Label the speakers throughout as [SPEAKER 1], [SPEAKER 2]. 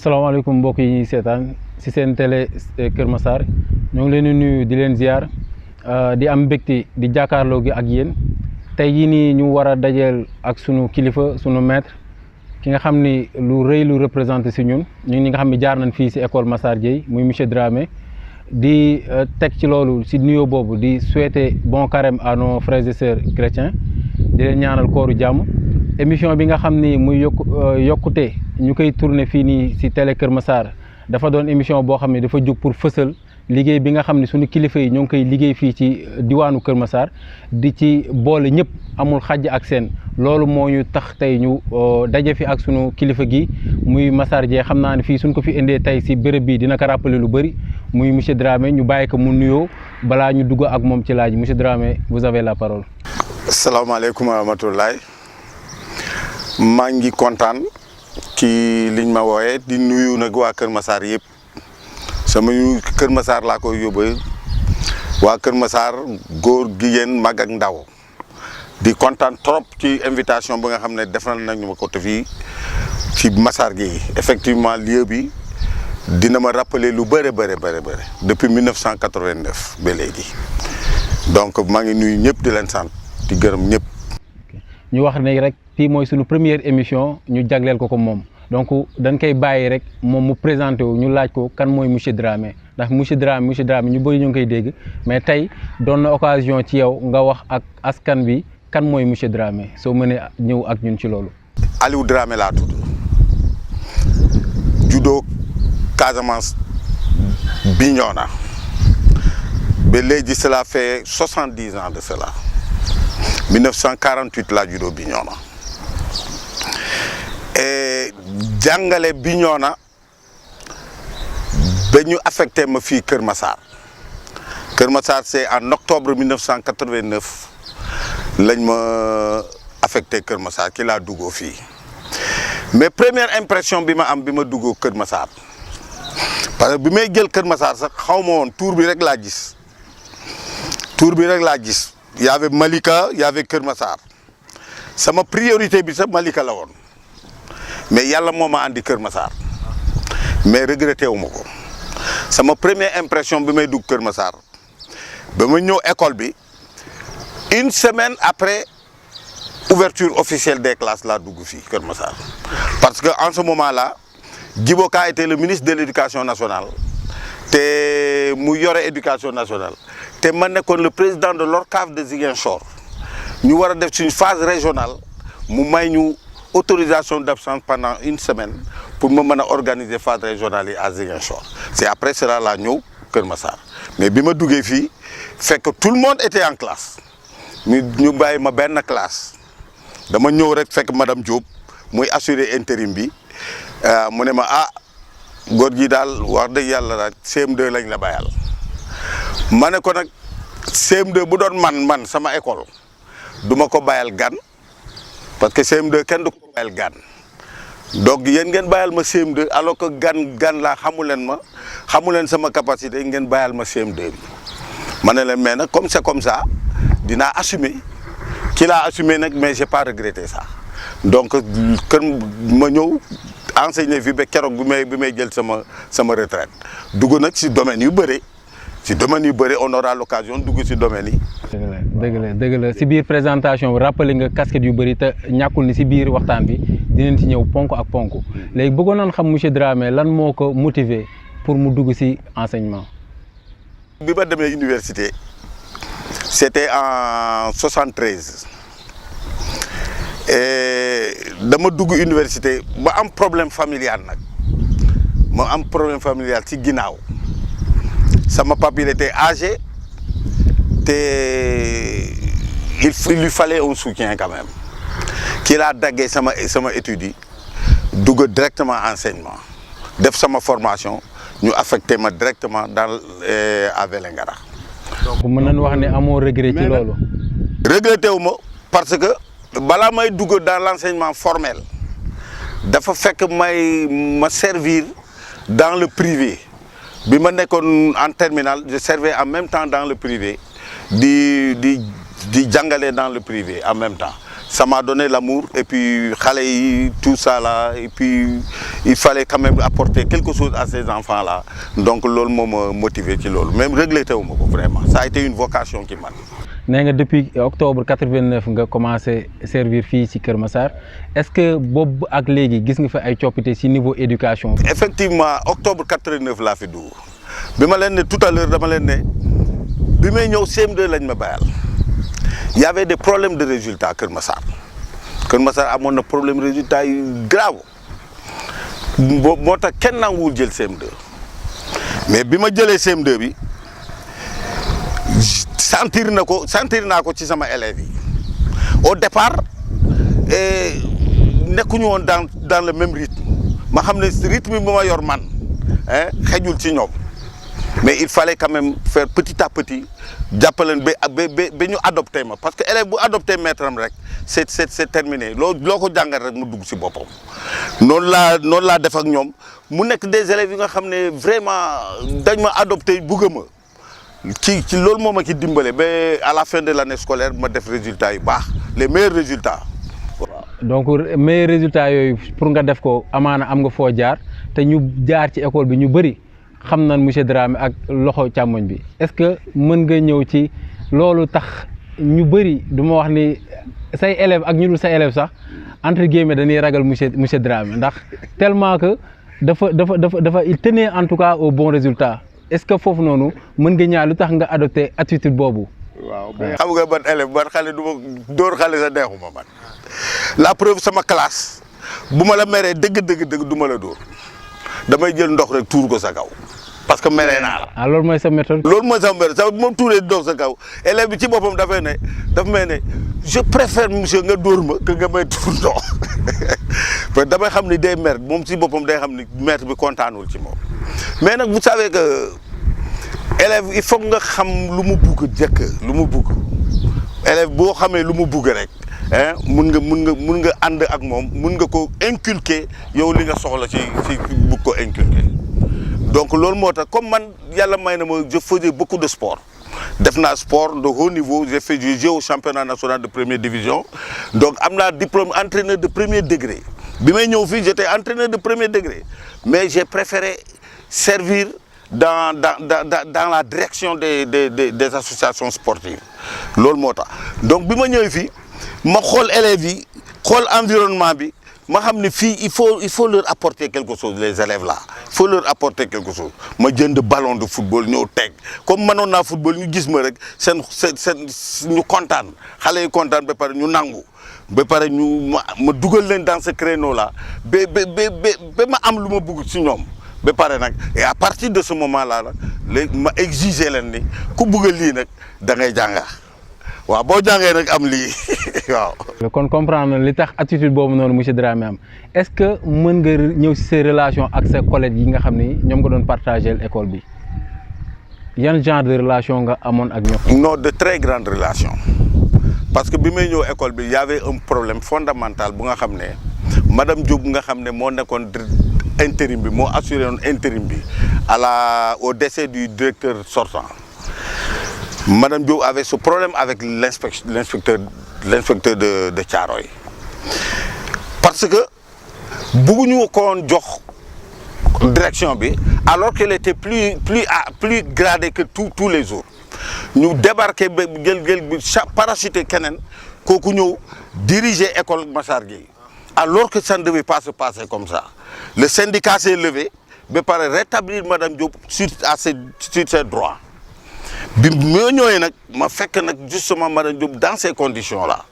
[SPEAKER 1] asalaamaaleykum mbokk yi ñuy seetaan ci seen télé Kër Massar ñoo ngi leen di nuyu di leen ziar di am mbégte di jàkkaarloo gi ak yéen tey jii nii ñu war a dajeel ak sunu kilifa sunu maître ki nga xam ni lu rëy lu représenté ci ñun ñi nga xam ni jaar nañ fii ci école Massar Dieye muy monsieur Dramé di teg ci loolu ci nuyoo boobu di souhaiter bon carême à nos frères et sœurs chrétiens di leen ñaanal kooru jàmm. émission bi nga xam ni muy yokkute ñu koy tourné fii nii ci télé Kër Massar dafa doon émission boo xam ne dafa jóg pour fësal liggéey bi nga xam ne suñu kilifa yi ñoo ngi koy liggéey fii ci diwaanu Kër Massar di ci boole ñëpp amul xàjj ak seen loolu moo ñu tax tey ñu daje fi ak sunu kilifa gi muy Massar Dieye xam naa ne fii suñ ko fi indee tey ci béréb bi dina ko rappeler lu bëri muy monsieur Dramé ñu bàyyi ko mu nuyoo balaa ñu dugg ak moom ci laaj monsieur Dramé vous avez la parole.
[SPEAKER 2] salaamaaleykum wa rahmatullahi. maa ngi kontaan ci liñ ma wooyee di nuyu nag waa Kër Massar yëpp sama Kër Massar laa koy yóbbee waa Kër Massar góor jigéen mag ak ndaw di kontaan trop ci invitation bi nga xam ne defal nañu ma ko te fii ci Massar Gueye effectivement lieu bi dina ma rappeler lu bëre depuis 1989 ba léegi donc maa ngi nuyu ñëpp di leen sant di gërëm ñëpp.
[SPEAKER 1] ñu wax ne rek fii mooy suñu première émission ñu jagleel ko moom donc dañ koy bàyyi rek moom mu présenté wu ñu laaj ko kan mooy monsieur Dramé ndax monsieur Dramé ñu bëri ñu ngi koy dégg mais tey doon na occasion ci yow nga wax ak askan bi kan mooy monsieur Dramé soo mënee ñëw ak ñun ci loolu.
[SPEAKER 2] Aliou Dramé laa tudd juddoo Casamance Bignona ba léegi cela fait 70 ans de cela 1948 laa juddoo Bignona et jàngale Bignona ba ñu affecté ma fii Kër Massar c'est en octobre 1989 lañ ma affecté Kër Massar ki laa duggoo fii mais première impression bi ma am bi ma duggoo Kër Massar parce que bi may jël Kër Massar sax xaw ma woon tour bi rek laa gis y avait Malika y avait Kër Massar sama priorité bi sax Malika la woon mais yàlla moo ma andi Kër Massar mais regretté wu ma ko sama première impression bi may dugg Kër Massar ba ma ñëw école bi une semaine après ouverture officielle des classes laa dugg fii Kër Massar parce que en ce moment-là Djibo Ka était le ministre de l'éducation nationale te mu yore éducation nationale te ma nekkoon le président de l'ORCAV de Ziguinchor ñu war a def suñu phase régionale mu may ñu autorisation d'absence pendant une semaine pour ma mën a organiser phase régionale yi à Ziguinchor c'est après cela laa ñëw Kër Massar mais bi ma duggee fii fekk tout le monde était en classe ñu bàyyi ma benn classe dama ñëw rek fekk madame Diop muy assurer intérim bi mu ne ma góor gi daal wax dëgg yàlla daal CM2 lañ la bayal ma ne ko nag CM2 bu doon man sama école du ma ko bayal gan parce que CM2 kenn du ko bayal gan donc yéen ngeen bayal ma CM2 alors que gan laa xamu leen sama capacité ngeen bayal ma CM2 bi ma ne leen mais nag comme c'est comme ça dinaa assumer ki laa assumer nag mais j'ai pas regretté ça donc kër ma ñëw enseigner fi ba keroog bi may jël sama retraite dugg nag ci domaine yu bëri on aura l'occasion dugg ci domaine yi.
[SPEAKER 1] dëgg la ci biir présentation bi rappelé nga casquette yu bëri te ñàkkul ni ci biir waxtaan bi dinañ ci ñëw ponk ak ponk léegi bëggoon nañ xam monsieur Dramé lan moo ko motiver pour mu dugg ci enseignement.
[SPEAKER 2] bi ma demee université c'était en 73 et dama dugg université ba am problème familial ci ginnaaw sama papa il était âgé te il lui fallait un soutien quand même ki laa daggee sama études yi dugg directement enseignement def sama formation ñu affecté ma directement à Vélingara.
[SPEAKER 1] donc mën nañu wax ne amoo regret ci loolu.
[SPEAKER 2] regretté wu ma parce que balaa may dugg dans l'enseignement formel dafa fekk ma servir dans le privé bi ma nekkoon en terminale je servais en même temps dans le privé di jàngale dans le privé en même temps ça m'a donné l'amour et puis xale yi tout ça là et puis il fallait quand même apporter quelque chose à ces enfants là donc loolu moo ma motivé ci loolu même regretté wu ma ko vraiment ça a été une vocation qui man.
[SPEAKER 1] nee nga depuis octobre 89 nga commencé servir fii ci Kër Massar est-ce que boobu ak léegi gis nga fa ay coppite ci niveau éducation.
[SPEAKER 2] effectivement octobre 89 laa fi dugg bi ma leen ne tout à l'heure dama leen ne bi may ñëw CM2 lañ ma bayal il y avait des problèmes de résultats Kër Massar amoon na problème résultats yu grave moo tax kenn nanguwul jël CM2 mais bi ma jëlee CM2 bi sentir naa ko ci sama élèves yi au départ nekkuñu woon dans le même rythme ma xam ne rythme bi ma yor man xejul ci ñoom mais il fallait quand même faire petit à petit jàppaleen ba ñu adopté ma parce que élève bu adopté maître am rek c'est terminé loo ko jàngal rek mu dugg ci boppam noonu laa def ak ñoom mu nekk des élèves yi nga xam ne vraiment dañ ma adopté bugg ma ci loolu moo ma ci dimbale ba à la fin de l'année scolaire ma def résultats yu baax les meilleurs résultats.
[SPEAKER 1] donc meilleurs résultats yooyu pour nga def ko amaana am nga foo jaar te ñu jaar ci école bi ñu bëri xam nañ monsieur Dramé ak loxo càmmoñ bi est-ce que mën nga ñëw ci loolu tax ñu bëri du ma wax ni say élèves ak ñu dul say élèves sax entre guillemets dañuy ragal monsieur Dramé ndax tellement que dafa il tenait en tout cas au bon résultat est-ce que foofu noonu mën nga ñaar lu tax nga adopté attitude boobu.
[SPEAKER 2] waaw xam nga ban élève ban xale du ma dóor xale sa neexuma man la preuve sama classe bu ma la meree dëgg du ma la dóor damay jël ndox rek tuur ko sa kaw parce que meree naa la.
[SPEAKER 1] ah loolu mooy sa méthode.
[SPEAKER 2] loolu mooy sama méthode sax bu ma tuuree ndox sa kaw élève bi ci boppam daf may ne je préfère monsieur nga dóor ma que nga may tuur ndox parce que damay xam ni day mer moom ci boppam day xam ni maître bi kontaanul ci moom mais nag vous savez que élève il faut nga xam lu mu bugg lu mu bugg élève boo xamee lu mu bugg rek mun nga ànd ak moom mun nga ko inculquer yow li nga soxla ci bugg ko inculquer donc loolu moo tax comme man yàlla may na ma je faisais beaucoup de sport def naa sport de haut niveau j'ai joué au championnat national de première division donc am naa diplôme entraîneur de premier degré bi may ñëw fii j'étais entraîneur de premier degré mais j'ai préféré servir dans la direction des associations sportives loolu moo tax donc bi ma ñëwee fii ma xool élèves yi xool environnement bi ma xam ne fii il faut leur apporter quelque chose les élèves là il faut leur apporter quelque chose ma jënd ballon de football ñëw teg comme mënoon naa football ñu gis ma rek seen ñu kontaan xale yi kontaan ba pare ñu nangu ba pare ma dugal leen dans ce créneau là ba ma am lu ma bëgg ci ñoom ba pare nag et à partir de ce moment là léegi ma exiger leen ni ku bëgg lii nag da ngay jànga waaw boo jàngee nag am lii waaw.
[SPEAKER 1] kon comprendre li tax attitude boobu noonu monsieur Dramé am est-ce que mën nga ñëw ci ses relations ak sa collègues yi nga xam ni ñoom nga doon partager école bi yan genre de relation nga amoon ak ñoom.
[SPEAKER 2] non de très grandes relations parce que bi may ñëw école bi y avait un problème fondamental bu nga xam ne madame Diop nga xam ne moo nekkoon intérim bi moo assuré woon intérim bi au décès du directeur sortant. Madame Diop avait ce problème avec l'inspecteur de Thiaroye parce que bëgguñu ko jox direction bi alors qu'elle était plus gradée que tous les autres ñu débarqué ba jël bi parachuté keneen kooku ñëw diriger école Massar Gueye alors que ça ne devait pas se passer comme ça le syndicat s'est levé ba pare rétablir Madame Diop sur ses droits. bi ma ñëwee nag ma fekk nag justement Madame Diop dans ces conditions là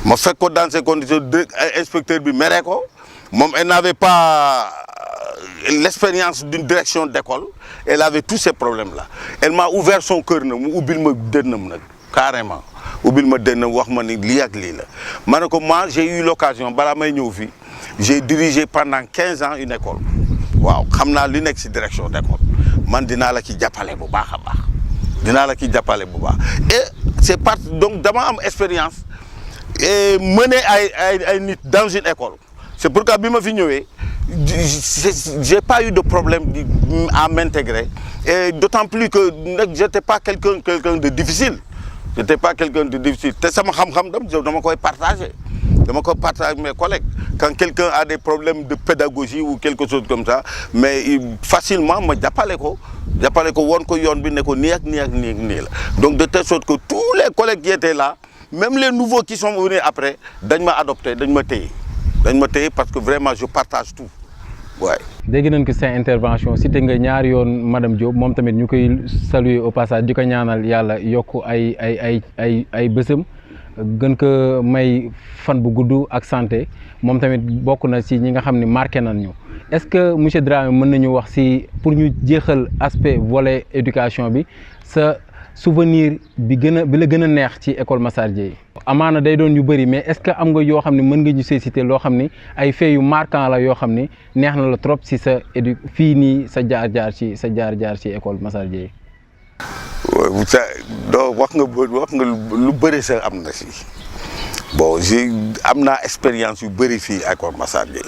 [SPEAKER 2] ma fekk ko dans ces conditions inspecteur bi meree ko moom elle n'avait pas l'expérience d'une direction d'école elle avait tous ces problèmes là elle m'a ouvert son cœur nag mu ubbil ma dënnam nag carrément ubbil ma dënnam wax ma ni lii ak lii la ma ne ko moi j'ai eu l'occasion balaa may ñëw fii j'ai dirigé pendant 15 ans une école waaw xam naa li nekk ci direction d'école man dinaa la ci jàppale bu baax a baax dinaa la ci jàppale bu baax et c'est parti donc dama am expérience et mener ay nit dans une école c'est pourquoi bi ma fi ñëwee j'ai pas eu de problème à m'intégrer et d'autant plus que nag j'étais pas quelqu'un de difficile j'étais pas quelqu'un de difficile te sama xam-xam dama koy partager avec mes collègues quand quelqu'un a des problèmes de pédagogie ou quelque chose comme ça mais facilement ma jàppale ko woon ko yoon bi ne ko nii ak nii la donc de telle sorte que tous les collègues qui étaient là même les nouveaux qui sont venus après dañ ma adopté dañ ma téye parce que vraiment je partage tout waaye.
[SPEAKER 1] dégg nañ ko sa intervention cité nga ñaari yoon madame Diop moom tamit ñu koy saluer au passage di ko ñaanal yàlla yokk ay bésam gën ko may fan bu gudd ak santé moom tamit bokk na ci ñi nga xam ne marqué nañ ñu est-ce que monsieur Dramé mën nañu wax ci pour ñu jeexal aspect volet éducation bi sa souvenir bi la gën a neex ci école Massar Dieye amaana day doon yu bëri mais est-ce que am nga yoo xam ne mën nga ñu citer loo xam ni ay faits yu marquant la yoo xam ni neex na la trop ci sa fii nii sa jaar-jaar ci école Massar Dieye.
[SPEAKER 2] wax nga lu bëri sa am na si bon am naa expérience yu bëri fii école Massar Dieye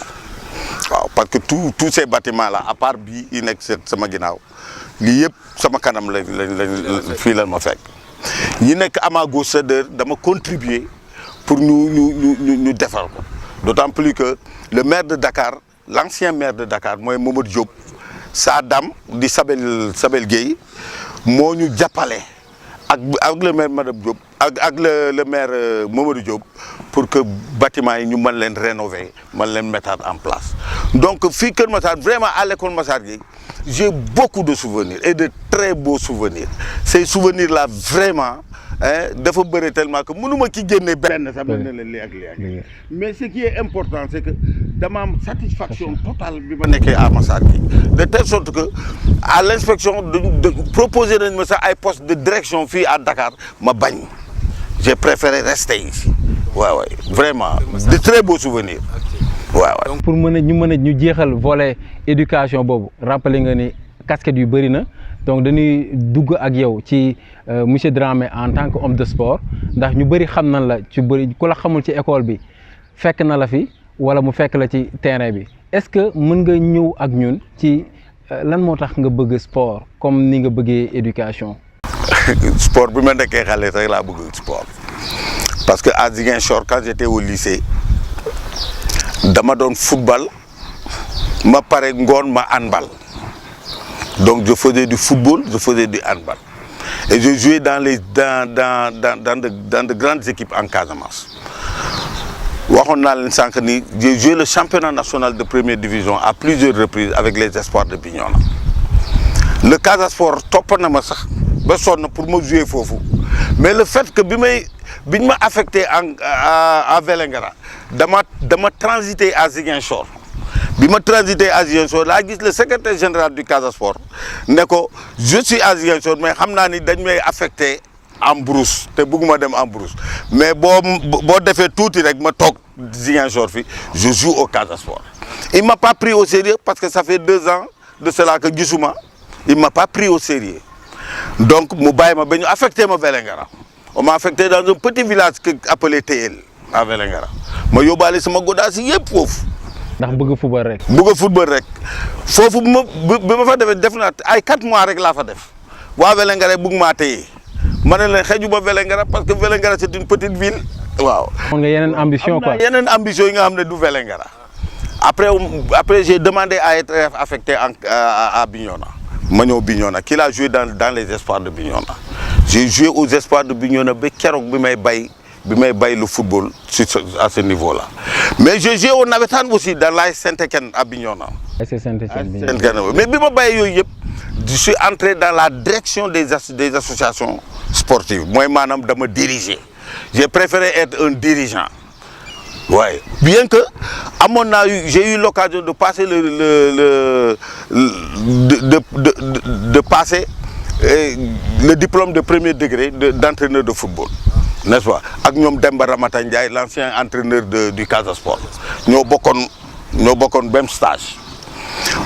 [SPEAKER 2] waaw parce que tous ces bâtiments là à part bii yi nekk sama ginnaaw lii yëpp sama kanam lañ fii lan ma fekk ñi nekk à ma gauche dama contribuer pour ñu defar ko d'autant plus que le maire de Dakar l'ancien maire de Dakar mooy Mamadou Diop sa dame di Sabel Gueye moo ñu jàppale ak le maire madame Diop ak le maire Mamadou Diop pour que bâtiment yi ñu mën leen rénover mën leen mettre en place donc fii Kër Massar vraiment à l'école Massar Dieye j'ai beaucoup de souvenirs et de très beaux souvenirs ces souvenirs là vraiment dafa bëri tellement que mënuma ki génne benn sax mën na leen lii ak lii mais ce qui est important c'est que dama am satisfaction totale bi ma nekkee à Massar Dieye de telle sorte que à l'inspection de proposer nañ ma sax ay poste de direction fii à Dakar ma bañ j'ai préféré rester ici waaw vraiment de très beaux souvenirs waaw.
[SPEAKER 1] donc pour ñu jeexal volet éducation boobu rappelé nga ni casquette yu bëri na donc dañuy dugg ak yow ci monsieur Dramé en tant que homme de sport ndax ñu bëri xam nañ la ci bëri ku la xamul ci école bi fekk na la fi wala mu fekk la ci terrain bi est-ce que mën nga ñëw ak ñun ci lan moo tax nga bëgg sport comme ni nga bëggee éducation.
[SPEAKER 2] sport bi ma nekkee xale rek laa bëgg sport parce que à Ziguinchor quand j'étais au lycée dama doon football ma pare ngoon ma handball donc je faisais du football je faisais du handball et je jouais dans de grandes équipes en Casamance waxoon naa leen sànq ni j'ai joué le championnat national de première division à plusieurs reprises avec les espoirs de Bignona le Casa Sport topp na ma sax ba sonn pour ma jouer foofu mais le fait que biñ ma affecté à Vélingara dama transité à Ziguinchor bi ma transité à Ziguinchor laa gis le secrétaire général du Casa Sport ne ko je suis à Ziguinchor mais xam naa ni dañ may affecté en brousse te bëgguma dem en brousse mais boo defee tuuti rek ma toog Ziguinchor fi je joue au Casa Sport il m'a pas pris au sérieux parce que ça fait 2 ans de cela que gisuma il m'a pas pris au sérieux donc mu bàyyi ma ba ñu affecté ma Vélingara on m'a affecté dans un petit village appelé Teyel à Vélingara ma yóbbaale sama godaas yëpp foofu.
[SPEAKER 1] ndax bëgg football rek.
[SPEAKER 2] bëgg football rek foofu bi ma fa defee def na ay 4 mois rek laa fa def waa Vélingara bëgg maa téye ma ne leen xëju ba Vélingara parce que Vélingara c'est une petite ville waaw.
[SPEAKER 1] am nga yeneen ambition quoi
[SPEAKER 2] yeneen ambition yi nga xam ne du Vélingara après j'ai demandé à être affecté à Bignona. ma ñëw Bignona qui a joué dans les espoirs de Bignona j'ai joué aux espoirs de Bignona ba keroog bi may bay le football à ce niveau-là mais j'ai joué au navétane aussi dans l'AS Saint-Étienne à Bignona. mais bi ma bàyyee yooyu yëpp je suis entré dans la direction des associations sportives mooy maanaam dama diriger j'ai préféré être un dirigeant. Ouais. Bien que j'ai eu l'occasion de passer de passer le diplôme de premier degré d'entraîneur de football, n'est-ce pas? Ak ñoom Demba Ramata Ndiaye, l'ancien entraîneur du Casa Sport. ñoo bokkoon même stage.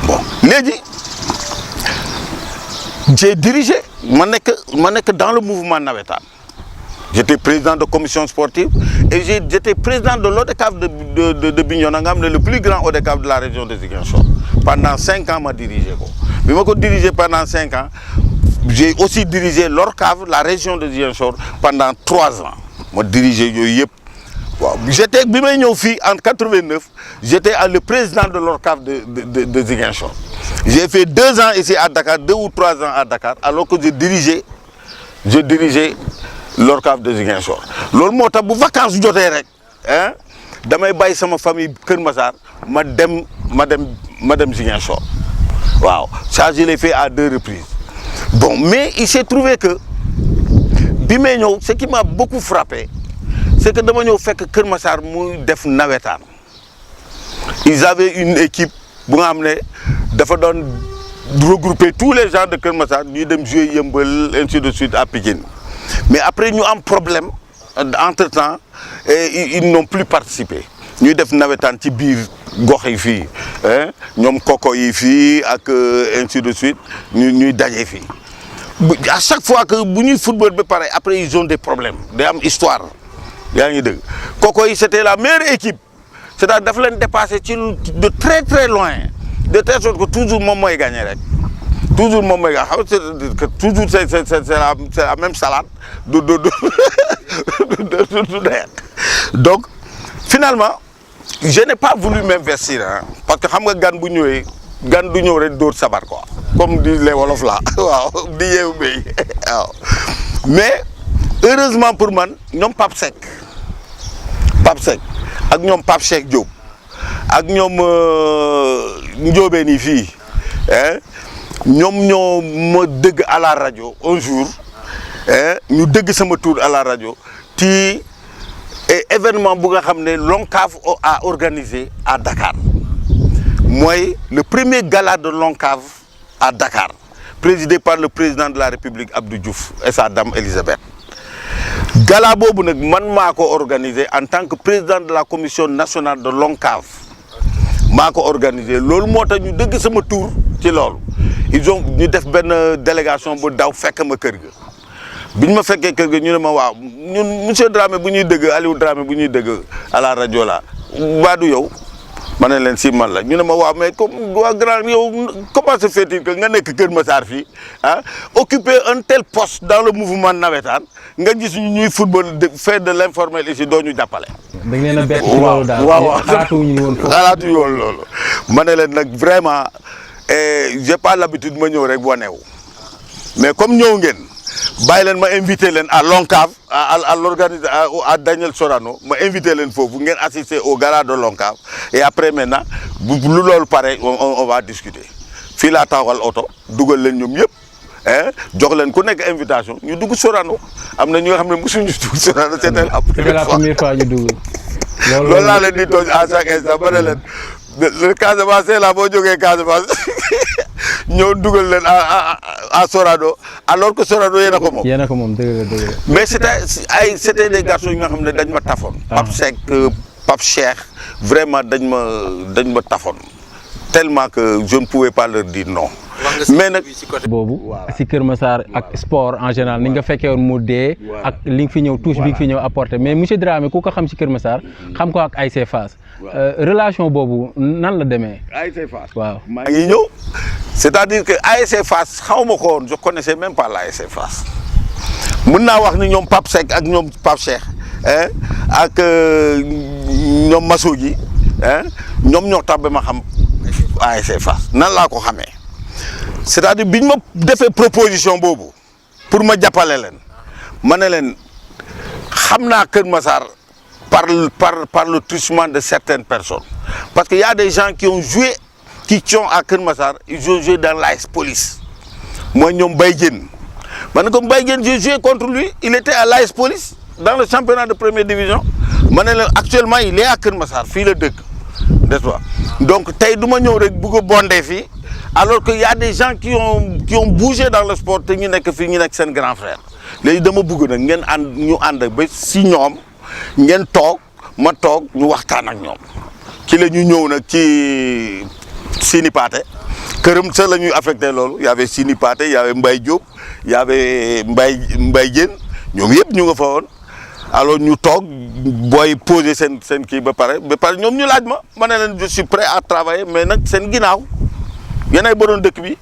[SPEAKER 2] Bon, léegi j'ai dirigé ma nekk dans le mouvement navétane. J'étais président de commission sportive et j'étais président de l'ODCAV de Bignona, le plus grand ODCAV de la région de Ziguinchor. Pendant 5 ans, je dirigé. Je me dirigé pendant 5 ans. j'ai aussi dirigé l'ORCAV, la région de Ziguinchor, pendant 3 ans. Moi, dirigé yep. Wow. J'étais, en 89, j'étais le président de l'ORCAV de Ziguinchor. J'ai fait 2 ans ici à Dakar, 2 ou 3 ans à Dakar, alors que je dirigeais l'ORCAV de Ziguinchor. Loolu moo tax bu vacances jotee rek hein damay bàyyi sama famille Kër Massar ma dem Ziguinchor. Waaw, ça je l'ai fait à 2 reprises. Bon, mais il s'est trouvé que bi may ñëw ce qui m'a beaucoup frappé, c'est que dama ñëw fekk Kër Massar muy def nawetaan. Ils avaient une équipe bu nga xam ne dafa doon regrouper tous les gens de Kër Massar ñuy dem jouer Yeumbeul ainsi de suite à Pikine. Mais après ñu am problème entre-temps et ils n'ont plus participé. Ñuy def nawetaan ci biir gox yi fii ñoom koko yi fii ak ainsi de suite ñuy daje fii. À chaque fois que bu ñuy football ba pare après ils ont des problèmes day am histoire yaa ngi dégg koko yi c'était la meilleure équipe. C'est-à-dire daf leen dépasser ci de très très loin de telle sorte que toujours moom mooy gagné rek toujours moom mooy gagné que toujours c'est la même salade du donc finalement je n'ai pas voulu m'investir parce que xam nga gan bu ñëwee gan du ñëw rek dóor sabar quoi comme disent les wolof là waaw di yeewu béy waaw mais heureusement pour man ñoom Pape Seck ak ñoom Pape Cheikh Diop ak ñoom Ndiobé ni fii ñoom ñoo ma dëgg à la radio un jour ñu dëgg sama tour à la radio ci événement bu nga xam ne l'ONCAV a organisé à Dakar mooy le premier gala de l'ONCAV à Dakar présidé par le président de la République Abdou Diouf et sa dame Elisabeth. Gala boobu nag man maa ko organisé en tant que président de la commission nationale de l'ONCAV maa ko organisé loolu moo tax ñu dëgg sama tour ci loolu ñu def benn délégation bu daw fekk ma kër ga bi ñu ma fekkee kër ga ñu ne ma waaw ñun monsieur Dramé bu ñuy dëgg Aliou Dramé bu ñuy dëgg à la rajo la waa du yow ma ne leen si man la ñu ne ma waaw mais comme waa grand yow comment se fait-il que nga nekk Kër Massar fii occuper un tel poste dans le mouvement navétane nga gis ñuy football faire de l'informel ici doo ñu jàppale.
[SPEAKER 1] da ngeen a bett ci loolu daal
[SPEAKER 2] waaw
[SPEAKER 1] xalaatuñu woon foofu
[SPEAKER 2] xalaatuñu woon loolu ma ne leen nag vraiment j'ai pas l'habitude ma ñëw rek waneewu mais comme ñëw ngeen bàyyi leen ma invité leen à l'ONCAV à l'organisation à Daniel Sorano ma invité leen foofu ngeen assister au gala de l'ONCAV et après maintenant bu lu loolu pare on va discuter fii laa taxawal oto dugal leen ñoom yëpp jox leen ku nekk invitation ñu dugg Sorano am na ñi nga xam ne mosuñu dugg Sorano c'était la
[SPEAKER 1] première fois ñu dugg.
[SPEAKER 2] loolu laa leen di tooñ à chaque instant ba ne leen le Casamance là boo jógee Casamance ñëw dugal leen à Sorano alors que Sorano yéen a ko moom.
[SPEAKER 1] yéen a ko moom dëgg la.
[SPEAKER 2] mais c'était des garçons yi nga xam ne dañ ma tafoon. Pape Seck Pape Cheikh vraiment dañ ma tafoon tellement que je ne pouvais pas leur dire non. mais nag
[SPEAKER 1] boobu si Kër Massar ak sport en général ni nga fekkee woon mu dee ak li nga fi ñëw touche bi nga fi ñëw apporté mais monsieur Dramé ku ko xam si Kër Massar xam ko ak ASC Fass relation boobu nan la demee.
[SPEAKER 2] ASC Fass
[SPEAKER 1] waaw
[SPEAKER 2] maa ngi ñëw c'est-à-dire que ASC Fass xaw ma ko woon je connaissais même pas l'ASC Fass mën naa wax ni ñoom Pape Seck ak ñoom Pape Cheikh ak ñoom Masso gi ñoom ñoo tax ba ma xam ASC Fass nan laa ko xamee. c'est-à-dire bi ñu ma defee proposition boobu pour ma jàppale leen ma ne leen xam naa Kër Massar par le truchement de certaines personnes parce que y a des gens qui ont joué qui sont à Kër Massar ils ont joué dans l'AS Police mooy ñoom Mbaye Diène ma ne ko Mbaye Diène j'ai joué contre lui il était à l'AS Police dans le championnat de première division ma ne leen actuellement il est à Kër Massar fii la dëkk n'est-ce pas donc tey du ma ñëw rek bëgg a bondé fii alors que y a des gens qui ont bougé dans le sport te ñu nekk fii ñu nekk seen grand frère léegi dama bëgg nag ngeen ànd ñu ànd ba si ñoom ngeen toog ma toog ñu waxtaan ak ñoom ci la ñu ñëw nag ci Sini Paté këram sa la ñuy affecté loolu y avait Sini Paté y avait Mbaye Diop y avait Mbaye Diène ñoom yëpp ñu nga fa woon alors ñu toog booy poser seen kii ba pare ñoom ñu laaj ma ne leen je suis prêt à travailler mais nag seen ginnaaw yéenay borom dëkk bi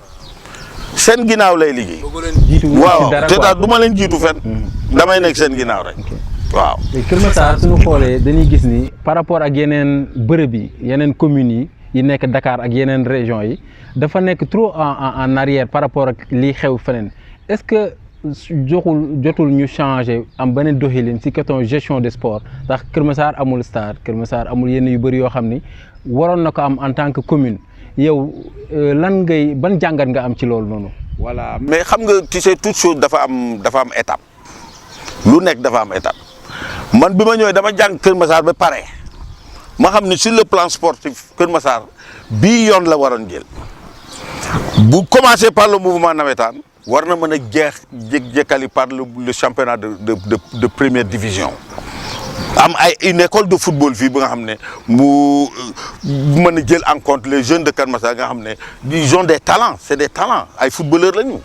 [SPEAKER 2] seen ginnaaw lay liggéey.
[SPEAKER 1] jiitu
[SPEAKER 2] waaw
[SPEAKER 1] dara
[SPEAKER 2] te
[SPEAKER 1] quoi.
[SPEAKER 2] daal du ma leen jiitu fenn. damay nekk seen ginnaaw rek. waaw.
[SPEAKER 1] léegi Kër Massar suñu xoolee dañuy gis ni par rapport ak yeneen bërëb yi yeneen communes yi nekk Dakar ak yeneen régions yi dafa nekk trop en arrière par rapport ak lii xew feneen est-ce que jotul ñu changer am beneen doxalin ci question gestion des sports ndax Kër Massar amul stade Kër Massar amul yenn yu bëri yoo xam ni waroon na ko am en tant que commune yow lan ngay ban jàngat nga am ci loolu noonu.
[SPEAKER 2] voilà mais xam nga tu sais toute chose dafa am étape lu nekk dafa am étape man bi ma ñëwee dama jàng Kër Massar ba pare ma xam ne sur le plan sportif Kër Massar bii yoon la waroon jël bu commencer par le mouvement navétane war na mën a jekkali par le championnat de première division am ay une école de football fii ba nga xam ne mu mën a jël en compte les jeunes de Kër Massar nga xam ne ils ont des talents c'est des talents ay footballeurs la ñu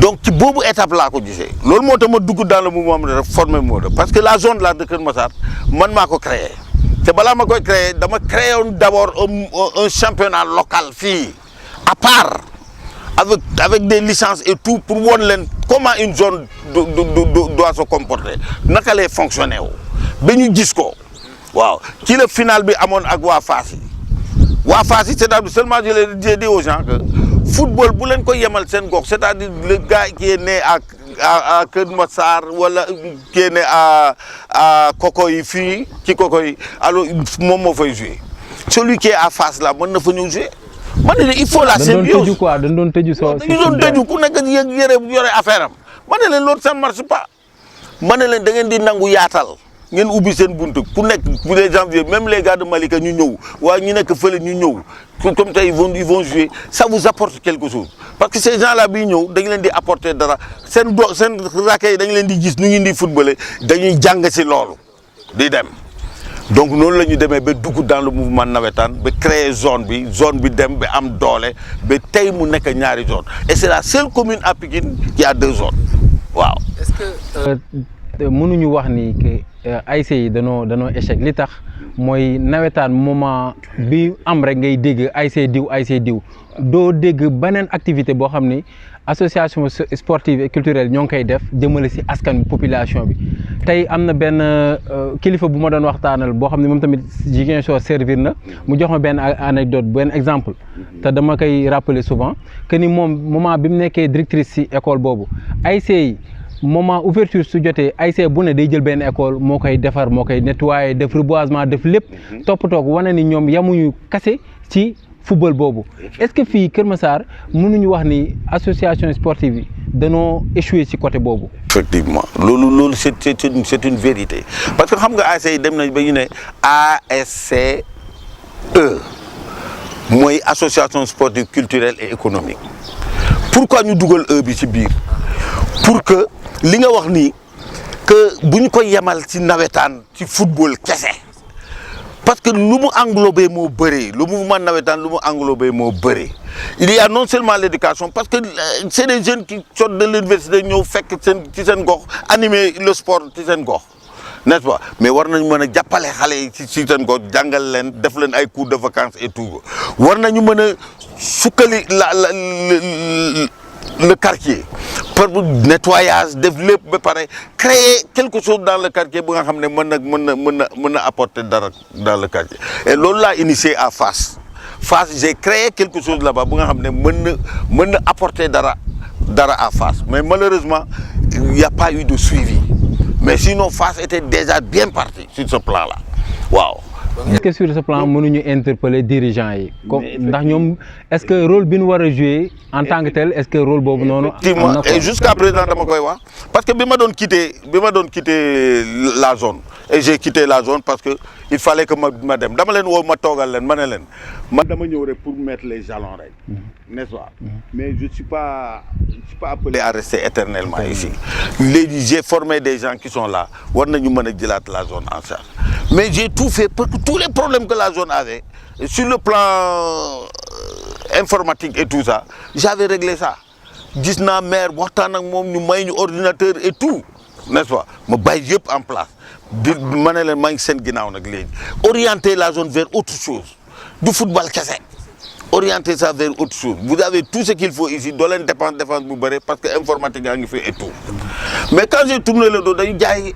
[SPEAKER 2] donc ci boobu étape laa ko gisee loolu moo tax ma dugg dans le mouvement de former mode parce que la zone là de Kër Massar man maa ko créé te balaa ma koy créé dama créé woon d'abord un championnat local fii à part avec des licences et tout pour won leen comment une zone doit se comporter naka lay fonctionner wu ba ñu gis ko waaw ci la final bi amoon ak waa Fass yi c'est-à-dire seulement j'ai dit aux gens que football bu leen ko yemal seen gox c'est-à-dire le gars qui est né à Kër Massar wala qui est né à Kokoy fii ci Kokoy alors moom moo fay jouer celui qui est à Fass là mën na fa ñëw jouer ma ne leen il faut la symbiose
[SPEAKER 1] dañ doon tëju soo
[SPEAKER 2] dañu doon tëju ku nekk yore affaire am ma ne leen loolu ça ne marche pas ma ne leen da ngeen di nangu yaatal ngeen ubbi seen buntu ku nekk pour les janvier même les gars de Malika ñu ñëw waaye ñu nekk fële ñu ñëw comme tey ils vont jouer ça vous apporte quelque chose parce que ces gens là bi ñëw dañu leen di apporter dara seen raquet yi dañu leen di gis nu ngi di footballer dañuy jàng si loolu di dem donc noonu la ñu demee ba dugg dans le mouvement navétane ba créer zone bi dem ba am doole ba tey mu nekk ñaari zone et c'est la seule commune à Pikine qui a 2 zones waaw.
[SPEAKER 1] est-ce que mënuñu wax ni que ASC yi danoo échec li tax mooy nawetaan moment bi am rek ngay dégg ASC diw doo dégg beneen activité boo xam ni association sportive et culturelle ñoo ngi koy def jëmale ci askan population bi tey am na benn kilifa bu ma doon waxtaanal boo xam ne moom tamit Ziguinchor servir na mu jox ma benn anecdote benn exemple te dama koy rappeler souvent que ni moom moment bi mu nekkee directrice ci école boobu ASC yi moment ouverture su jotee ASC bu ne day jël benn école moo koy defar moo koy nettoyer def reboisement def lépp toppatoo ko wane ni ñoom yamuñu kase ci football boobu est-ce que fii Kër Massar mënuñu wax ni association sportive yi danoo échoué ci côté boobu.
[SPEAKER 2] effectivement loolu c'est une vérité parce que xam nga ASC yi dem nañ ba ñu ne ASCE mooy association sportive culturelle et économique pourquoi ñu dugal bi ci biir pour que li nga wax nii que bu ñu ko yemal ci nawetaan ci football kese parce que lu mu englobé moo bëri le mouvement nawetaan lu mu englobé moo bëri il y a non seulement l'éducation parce que c'est des jeunes qui sortent de l'université ñëw fekk ci seen gox animer le sport ci seen gox n'est-ce pas mais war nañu mën a jàppale xale yi ci seen gox jàngal leen def leen ay cours de vacances et tout war nañu mën a sukkali le quartier pour nettoyage def lépp ba pare créer quelque chose dans le quartier bu nga xam ne mën na apporter dara dans le quartier et loolu laa initié à Fass j'ai créé quelque chose là-bas bu nga xam ne mën na apporter dara à Fass mais malheureusement il n'y a pas eu de suivi mais sinon Fass était déjà bien parti sur ce plan-là waaw.
[SPEAKER 1] est-ce que sur ce plan mënuñu interpeller dirigeants yi comme ndax ñoom est-ce que rôle bi ñu war a jouer en tant que tel est-ce que rôle boobu noonu.
[SPEAKER 2] effectivement et jusqu'à présent dama koy wax parce que bi ma doon quitter la zone et j'ai quitté la zone parce que il fallait que ma dem dama leen woo ma toogal leen ma ne leen man dama ñëw rek pour mettre les jalons rek n'est-ce pas mais je suis pas appelé à rester éternellement ici léegi j'ai formé des gens qui sont là war nañu mën a jëlaat la zone en charge mais j'ai tout fait pour que tous les problèmes que la zone avait sur le plan informatique et tout ça j'avais réglé ça gis naa maire waxtaan ak moom ñu may ñu ordinateur et tout n'est-ce pas ma bàyyi yëpp en place ma ne leen maa ngi seen ginnaaw nag léegi orienter la zone vers autre chose du football kese orienter ça vers autre chose. Vous avez tout ce qu'il faut ici, dans l'indépendance défense bu bëre parce que informatique yaa ngi fi et tout. Mais quand j'ai tourné le dos dañu jaay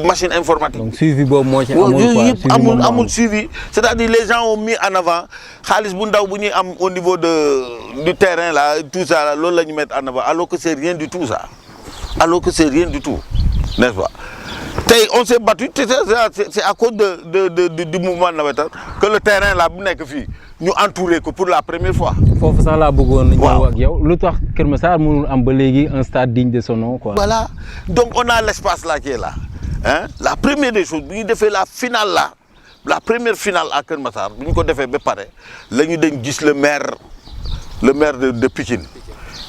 [SPEAKER 2] machine informatique.
[SPEAKER 1] Donc suivi boobu moo ci
[SPEAKER 2] amul suivi. C'est-à-dire les gens ont mis en avant xaalis bu ndaw bu ñuy am au niveau du terrain là tout ça là loolu la ñu mettre en avant alors que c'est rien du tout ça. Alors que c'est rien du tout, n'est-ce pas? On s'est battu, c'est à cause du mouvement navétane que le terrain là bu nekk fii ñu entouré ko pour la première fois.
[SPEAKER 1] foofu sax laa bëggoon ñëw ak yow lu tax Kër Massar mënul am ba léegi un stade digne de son nom quoi.
[SPEAKER 2] Voilà, donc on a l'espace là qui est là. Hein? La première des choses bu ñu defee la finale là, la première finale à Kër Massar bu ñu ko defee ba pare la ñu dañ gis le maire de Pikine.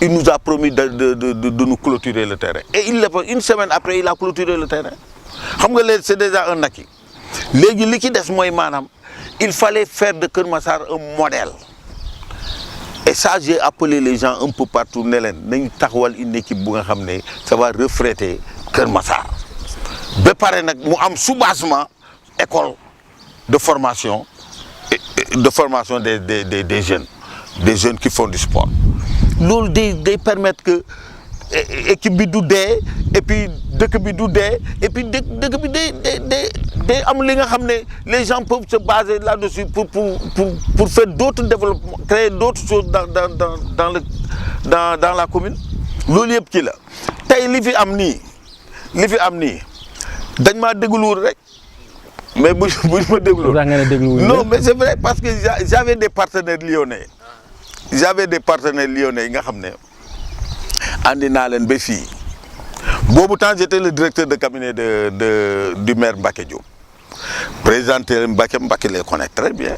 [SPEAKER 2] Il nous a promis de nous clôturer le terrain. Et une semaine après, il a clôturé le terrain. C'est déjà un acquis. Il fallait faire de Kër Massar un modèle. Et ça, j'ai appelé les gens un peu partout. Une équipe ça va refléter Kër Massar. Nous avons sous-basement école de formation des jeunes qui font du sport. Loolu day permettre que équipe bi du dee et puis dëkk bi du dee et puis dëkk bi day am li nga xam ne les gens peuvent se baser là-dessus pour faire d'autres développements, créer d'autres choses dans la commune. Loolu yëpp ci la tey li fi am nii dañ maa dégluwul rek mais buñ ma dégluwul non mais c'est vrai parce que j'avais des partenaires lyonnais. J'avais des partenaires lyonnais nga xam ne andi naa leen ba fii boobu temps j'étais le directeur de cabinet du maire Mbacké Diop président Mbacké les connaît très bien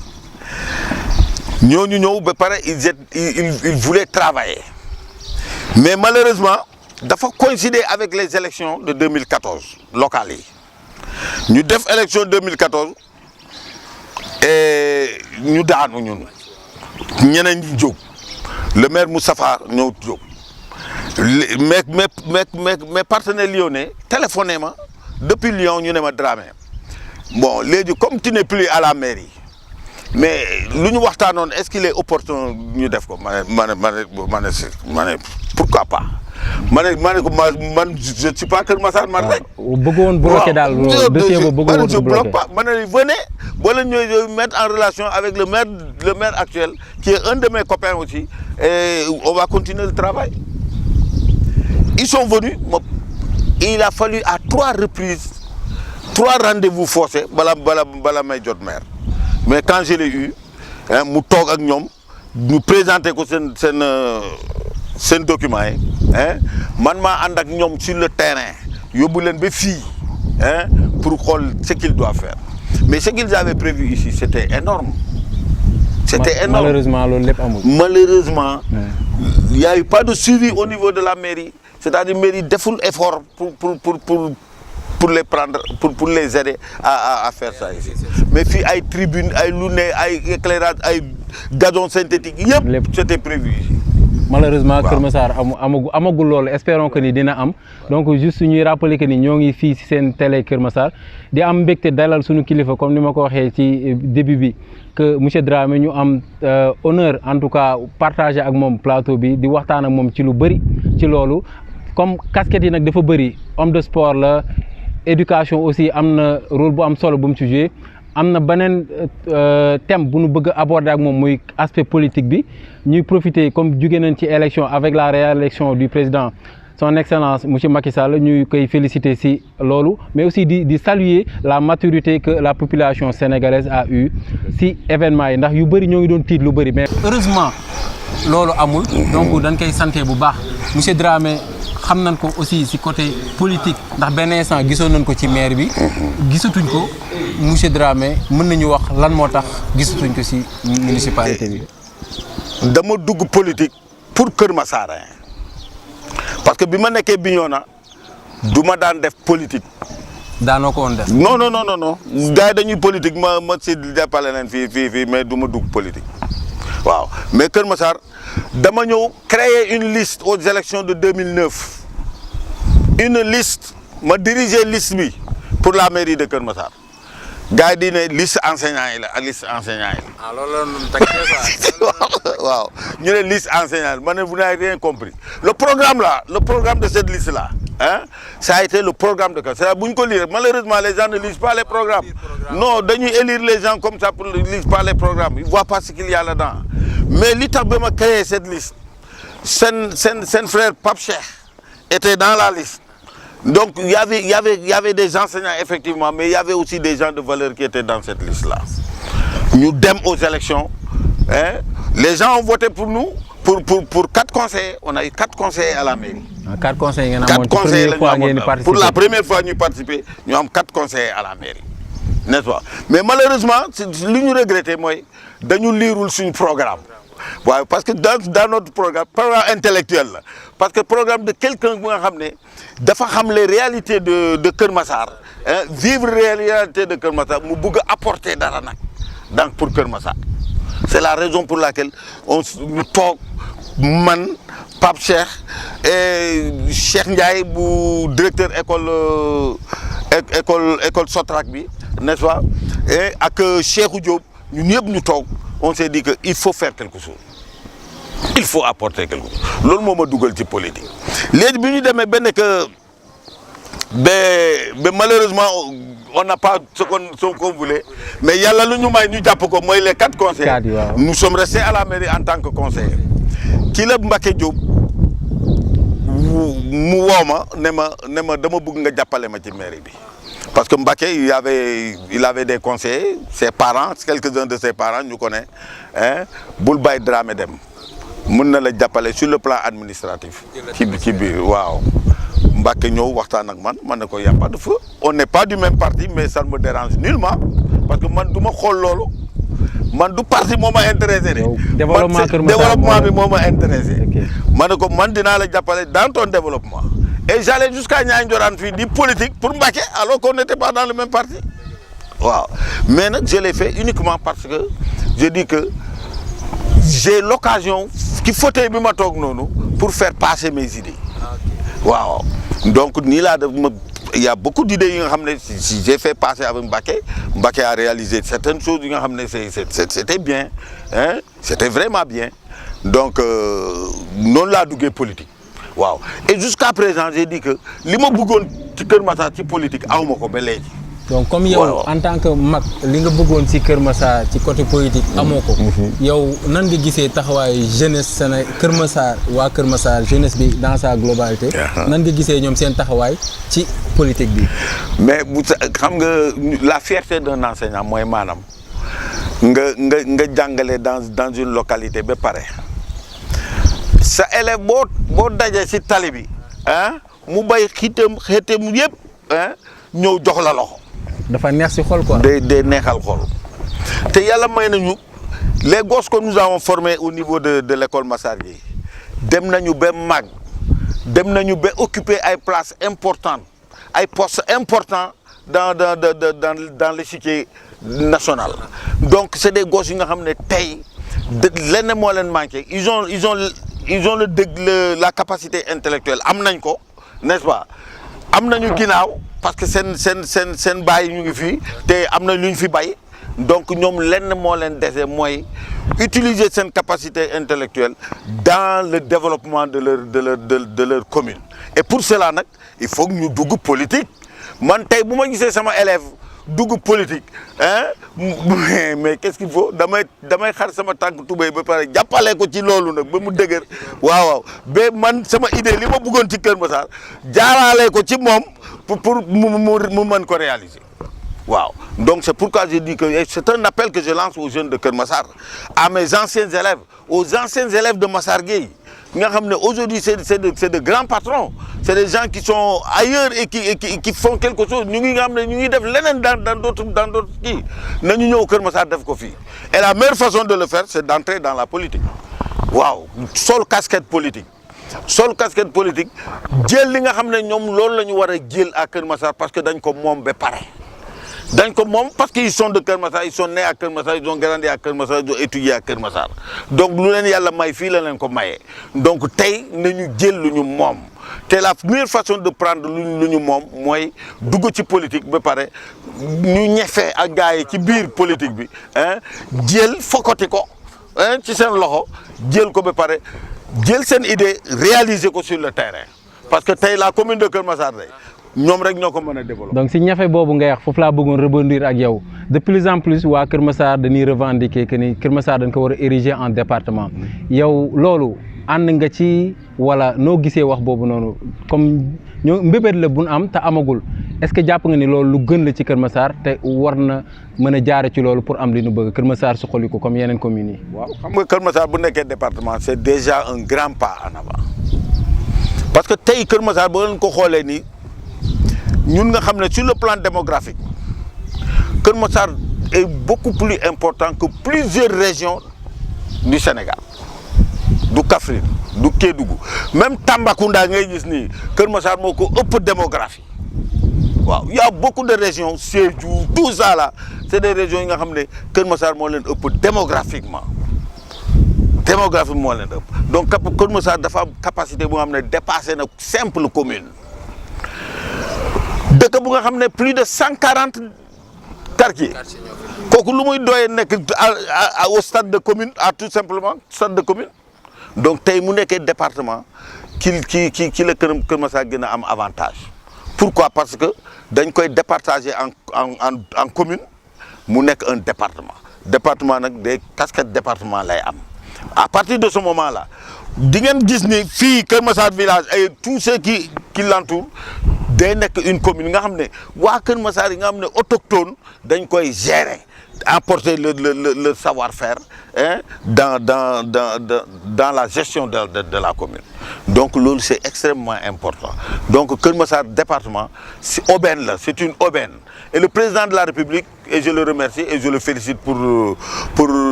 [SPEAKER 2] ñooñu ñëw ba pare ils voulaient travailler mais malheureusement dafa coïncider avec les élections de 2014 locales yi ñu def élection 2014 et ñu daanu ñun. ñeneen ñi jóg le maire Moustapha ñëw jóg mes partenaires lyonnais téléphoné ma depuis Lyon ñu ne ma Dramé bon léegi comme tu n'es plus à la mairie mais lu ñu waxtaanoon est-ce qu'il est opportun ñu def ko ma ne pourquoi pas man je suis pas Kër Massar man rek.
[SPEAKER 1] bëggoon bloqué daal dossier boobu bëggoon
[SPEAKER 2] je bloque pas ma ne venez boo leen ñëwee mettre en relation avec le maire actuel qui est un de mes copains aussi et on va continuer le travail. Ils sont venus il a fallu à 3 reprises 3 rendez-vous forcés bala may jot maire mais quand je l'ai eu mu toog ak ñoom ñu présenter ko seen document yi man maa ànd ak ñoom sur le terrain yóbbu leen ba fii pour xool ce qu'ils doivent faire mais ce qu'ils avaient prévu ici c'était énorme. C'était énorme.
[SPEAKER 1] Malheureusement loolu lépp amul.
[SPEAKER 2] Malheureusement il y a eu pas de suivi au niveau de la mairie c'est-à-dire mairie deful effort pour les prendre pour les aider à faire ça ici mais fii ay tribune ay lu ne ay éclairage ay gazon synthétique yëpp c'était prévu ici.
[SPEAKER 1] Malheureusement Kër Massar amagul loolu espérons que ni dina am donc juste ñuy rappeler que ni ñoo ngi fii ci seen télé Kër Massar di am mbégte dalal suñu kilifa comme ni ma ko waxee ci début bi que monsieur Dramé ñu am honneur en tout cas partager ak moom plateau bi di waxtaan ak moom ci lu bëri ci loolu comme casquette yi nag dafa bëri homme de sport la éducation aussi am na rôle bu am solo bu mu ci joué am na beneen thème bu nu bëgg a aborder ak moom muy aspect politique bi ñuy profiter comme jóge nañ ci élection avec la réélection du président son excellence monsieur Macky Sall ñuy koy féliciter ci loolu mais aussi di saluer la maturité que la population sénégalaise a eu ci événement yi ndax yu bëri ñoo ngi doon tiit lu bëri mais heureusement loolu amul donc dañ koy santé bu baax monsieur Dramé xam nañ ko aussi ci côté politique ndax benn instant gisoon nañ ko ci maire bi gisatuñ ko monsieur Dramé mën nañu wax lan moo tax gisatuñ ko ci municipalité bi.
[SPEAKER 2] dama dugg politique pour Kër Massar parce que bi ma nekkee Bignona du ma daan def politique.
[SPEAKER 1] daanoo ko woon def.
[SPEAKER 2] non gars yi dañuy politique ma si jàppale leen fii mais du ma dugg politique waaw mais Kër Massar dama ñëw créer une liste aux élections de 2009 une liste ma diriger liste bi pour la mairie de Kër Massar gars yi di ne liste enseignants yi la ak liste enseignants yi la.
[SPEAKER 3] ah loolu la ñu teg
[SPEAKER 2] waaw ñu ne liste enseignants ma ne vous n'avez rien compris le programme là le programme de cette liste là hein ça a été le programme de c'est-à-dire bu ñu ko lire malheureusement les gens ne lisent pas les programmes non dañuy élire les gens comme ça pour ne lire pas les programmes ils voient pas ce qu'il y a là-dedans mais li tax ba ma créé cette liste seen frère Pape Cheikh était dans la liste. Donc il y avait des enseignants effectivement, mais il y avait aussi des gens de valeur qui étaient dans cette liste-là. Nous dîmes aux élections, hein, les gens ont voté pour nous, pour 4 conseillers. On a eu 4 conseillers à la mairie.
[SPEAKER 1] 4 conseillers,
[SPEAKER 2] 4 conseillers pour la première fois nous participé, nous avons 4 conseillers à la mairie. N'est-ce pas? Mais malheureusement, ce que nous regrettons, c'est de nous lire sur programme. Ouais, parce que dans notre programme intellectuel, parce que le programme de quelqu'un qui a les réalités de Keur Massar, hein, vivre les réalités de Keur Massar, nous voulons apporter dans pour Keur Massar. C'est la raison pour laquelle nous talk, man, Pape Cheikh et Cheikh Ndiaye, directeur école Sotrak, n'est-ce pas? Et avec Cheikh Diop, nous talk. On s'est dit qu'il faut faire quelque chose. Il faut apporter quelque chose. C'est ce que je suis politique. Malheureusement, on n'a pas ce qu'on voulait. Mais il y a les 4 conseillers. Nous sommes restés à la mairie en tant que conseillers. Qui l'a Mbaké Diop parce que Mbaké, il avait des conseillers, ses parents, quelques-uns de ses parents, nous connaissons, hein, Boulbaï Dramedem. Nous l'avons sur le plan administratif. Wow. Mbaké, il n'y a pas de feu. On n'est pas du même parti, mais ça ne me dérange nullement. Parce que moi, je ne parti m'a intéressé. Développement m'a intéressé. Moi, dans ton développement. Et j'allais jusqu'à Nyanjoran du politique pour Mbaké alors qu'on n'était pas dans le même parti. Wow. Mais je l'ai fait uniquement parce que je dis que j'ai l'occasion qu'il faut pour faire passer mes idées. Wow. Donc il y a beaucoup d'idées si j'ai fait passer avec Mbaké. Mbaké a réalisé certaines choses, c'était bien, hein? C'était vraiment bien. Donc non la dougue politique. Wow. Et jusqu'à présent, j'ai dit que ce que je veux politique,
[SPEAKER 1] donc comme yow en tant que mag li nga bëggoon ci Keur Massar ci côté politique amoko yow nan nga gisee taxawaay jeunesse Keur Massar waa Keur Massar jeunesse bi dans sa globalité nan nga gisee ñoom seen taxawaay ci politique bi
[SPEAKER 2] mais xam nga la fierté d'un enseignant mooy maanaam nga jàngale dans une localité ba pare sa élève boo dajee ci tali bi hein mu bay xeetam yëpp hein ñëw jox la loxo
[SPEAKER 1] dafa neex ci xol quoi
[SPEAKER 2] day neexal xol te yàlla may nañu les gosses que nous avons formés au niveau de l'école Massar Gueye dem nañu ba mag dem nañu ba occuper ay places importantes ay postes importants dans l'échiquier national donc c'est des gosses yi nga xam ne tey lenn moo leen manqué ils ont la capacité intellectuelle am nañ ko n'est-ce pas am nañu ginnaaw parce que sen baay ñu ngi fii te am na lu ñu fi bay donc ñoom lenn moo leen dese mooy utiliser seen capacité intellectuelle dans le développement de leur commune et pour cela nag il faut que ñu dugg politique man tey bu ma gisee sama élève dugg politique hein mais qu'est-ce qu'il faut damay xar sama tànk tubéy ba pare jàppale ko ci loolu nag ba mu dëgër waaw ba man sama idée li ma bëggoon ci Keur Massar jaarale ko ci moom pour mu mën ko réaliser waaw donc c'est pourquoi je dis que c'est un appel que je lance aux jeunes de Keur Massar à mes anciens élèves aux anciens élèves de Massar Gueye aujourd'hui c'est de grands patrons c'est des gens qui sont ailleurs et qui font quelque chose ñu ngi def leneen dans d'autres kii nañu ñëw Keur Massar def ko fii et la meilleure façon de le faire c'est d'entrer dans la politique waaw sol casquette politique jël li nga xam ne ñoom loolu la ñu war a jël à Keur Massar parce que dañ ko moom ba pare dañ ko moom parce qu'ils sont de Keur Massar ils sont nés à Keur Massar ils ont grandi à Keur Massar ils ont étudié à Keur Massar donc lu leen yàlla may fii la leen ko mayee donc tey nañu jël lu ñu moom te la meilleure façon de prendre lu ñu moom mooy dugg ci politique ba pare ñu ñefee ak gars yi ci biir politique bi jël fokkati ko ci seen loxo jël ko ba pare jël seen idée réaliser ko sur le terrain parce que tey la commune de Kër Massar day ñoom rek ñoo ko mën a développer.
[SPEAKER 1] donc si ñafe boobu ngay wax foofu laa bëggoon rebondir ak yow de plus en plus waa Kër Massar dañuy revendiquer que ni Kër Massar dañ ko war a ériger en département yow loolu ànd nga ci wala noo gisee wax boobu noonu comme ñoo mbébét la bu nu am te amagul est-ce que jàpp nga ni loolu lu gën la ci Kër Massar te war na mën a jaare ci loolu pour am li nu bëgg Kër Massar suqali ko comme yeneen communes yi.
[SPEAKER 2] waaw xam nga Kër Massar bu nekkee département c'est déjà un grand pas en avant parce que tey Kër Massar boo leen ko xoolee nii. ñun nga xam ne sur le plan démographique Kër Massar est beaucoup plus important que plusieurs régions du Sénégal du Kaffrine du Kédougou même Tambacounda ngay gis nii Kër Massar moo ko ëpp démographie waaw y a beaucoup de régions Sédhiou tout ça là c'est des régions yi nga xam ne Kër Massar moo leen ëpp démographiquement moo leen ëpp donc Kër Massar dafa am capacité bu nga xam ne dépassé na simple commune. dëkk bu nga xam ne plus de 140 quartiers kooku lu muy doyee nekk au stade de commune à tout simplement stade de commune donc tey mu nekkee département ki la Kër Massar gën a am avantage pourquoi parce que dañ koy départager en commune mu nekk un département nag des casquettes département lay am à partir de ce moment là di ngeen gis ni fii Kër Massar village et tous ceux qui l'entourent day nekk une commune nga xam ne waa Kër Massar yi nga xam ne autochtone dañ koy gérer apporter le savoir-faire dans la gestion de la commune donc loolu c'est extrêmement important donc Kër Massar département c'est aubaine la c'est une aubaine et le président de la République et je le remercie et je le félicite pour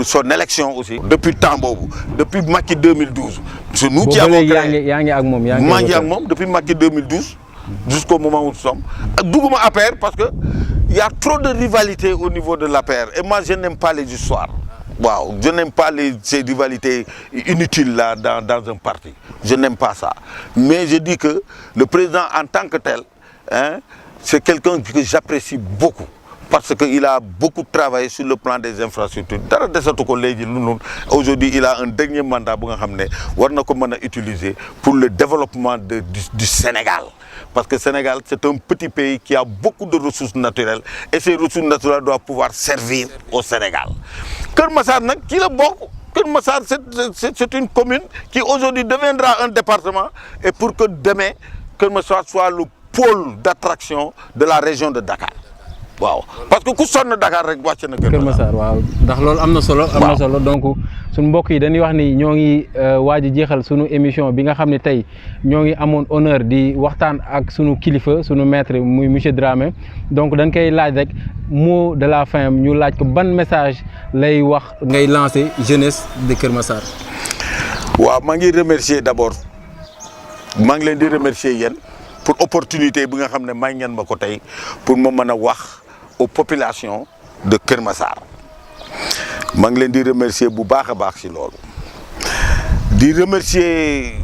[SPEAKER 2] son élection aussi depuis temps boobu depuis Macky 2012 c'est nous qui avons créé
[SPEAKER 1] yaa ngi ak moom
[SPEAKER 2] maa ngi ak moom depuis Macky 2012 jusqu'au moment où nous sommes dugguma APR parce que il y a trop de rivalité au niveau de l'APR et moi je n'aime pas les histoires waaw je n'aime pas ces rivalités inutiles là dans un parti je n'aime pas ça mais je dis que le président en tant que tel c'est quelqu'un que j'apprécie beaucoup parce que il a beaucoup travaillé sur le plan des infrastructures dara desatu ko léegi lu noonu aujourd'hui il a un dernier mandat bu nga xam ne war na ko mën a utiliser pour le développement du Sénégal parce que Sénégal c'est un petit pays qui a beaucoup de ressources naturelles et ces ressources naturelles doivent pouvoir servir au Sénégal Kër Massar nag ci la bokk Kër Massar c'est une commune qui aujourd'hui deviendra un département et pour que demain Kër Massar soit le pôle d'attraction de la région de Dakar waaw parce que ku sonn Dakar rek wàcc na
[SPEAKER 1] Kër Massar waaw ndax loolu am na solo donc suñu mbokk yi dañuy wax ni ñoo ngi waaj a jeexal sunu émission bi nga xam ne tey ñoo ngi amoon honneur di waxtaan ak sunu kilifa sunu maître muy monsieur Dramé donc dañ koy laaj rek mot de la fin ñu laaj ko ban message lay wax ngay lancer jeunesse de Kër Massar.
[SPEAKER 2] waaw maa ngi remercier d'abord maa ngi leen di remercier yéen pour opportunité bi nga xam ne may ngeen ma ko tey pour ma mën a wax aux populations de Kër Massar maa ngi leen di remercier bu baax a baax ci loolu di remercier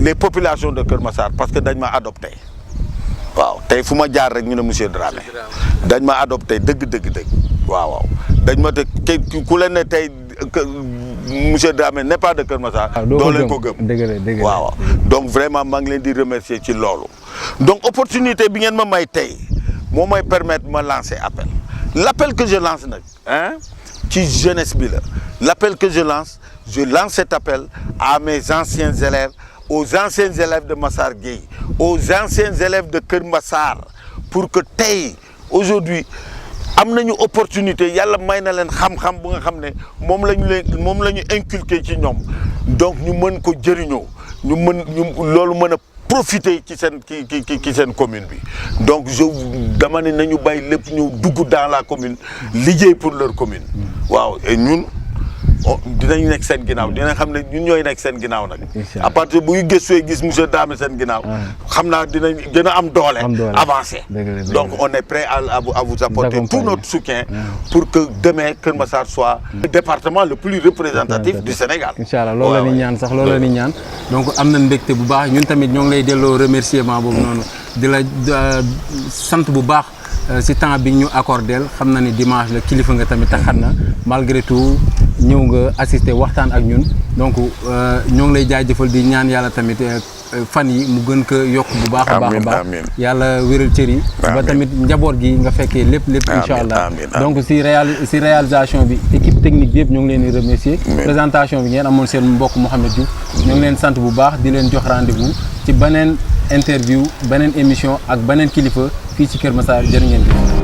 [SPEAKER 2] les populations de Kër Massar parce que dañ ma adopté waaw tey fu ma jaar rek ñu ne monsieur Dramé dañ ma adopté dëgg waaw dañ ma te ku leen ne tey monsieur Dramé n'est pas de Kër Massar doo leen ko gëm waaw donc vraiment maa ngi leen di remercier ci loolu donc opportunité bi ngeen ma may tey moo may permettre ma lancer l'appel que je lance nag ci jeunesse bi la l'appel que je lance cet appel à mes anciens élèves aux anciens élèves de Massar Gueye aux anciens élèves de Kër Massar pour que tey aujourd'hui am nañu opportunité yàlla may na leen xam-xam bu nga xam ne moom la ñu inculquer ci ñoom donc ñu mën ko jëriñoo loolu mën a profiter ci seen commune bi donc dama ne nañu bàyyi lépp ñu dugg dans la commune liggéey pour leur commune waaw et ñun dinañ nekk seen ginnaaw dinañ xam ne ñun ñooy nekk seen ginnaaw nag.
[SPEAKER 1] Inch'Allah.
[SPEAKER 2] à partir bu ñu gëstoo gis monsieur Dramé seen ginnaaw. xam naa dinañ gën a am doole. avancer. Donc on est prêt à vous apporter tout notre soutien pour que demain Keur Massar soit le département le plus représentatif du Sénégal.
[SPEAKER 1] Inch'Allah loolu la ñuy ñaan sax loolu la ñuy ñaan donc am na mbégte bu baax ñun tamit ñoo ngi lay delloo remerciement boobu noonu di la sant bu baax si temps bi ñu accordeel xam na ni dimanche la kilifa nga tamit taxat na malgré tout ñëw nga assister waxtaan ak ñun donc ñoo ngi lay jaajëfal di ñaan yàlla tamit fan yi mu gën ko yokk bu baax a baax a baax yàlla wéral cër yi ba tamit njaboot gi nga fekkee lépp incha allah donc si réalisation bi équipe technique bi yëpp ñoo ngi leen di remercier présentation bi ngeen amoon seen mbokk Mouhamed Diouf ñoo ngi leen sant bu baax di leen jox rendez-vous ci beneen interview beneen émission ak beneen kilifa fii ci Keur Massar jërë ngeen jëf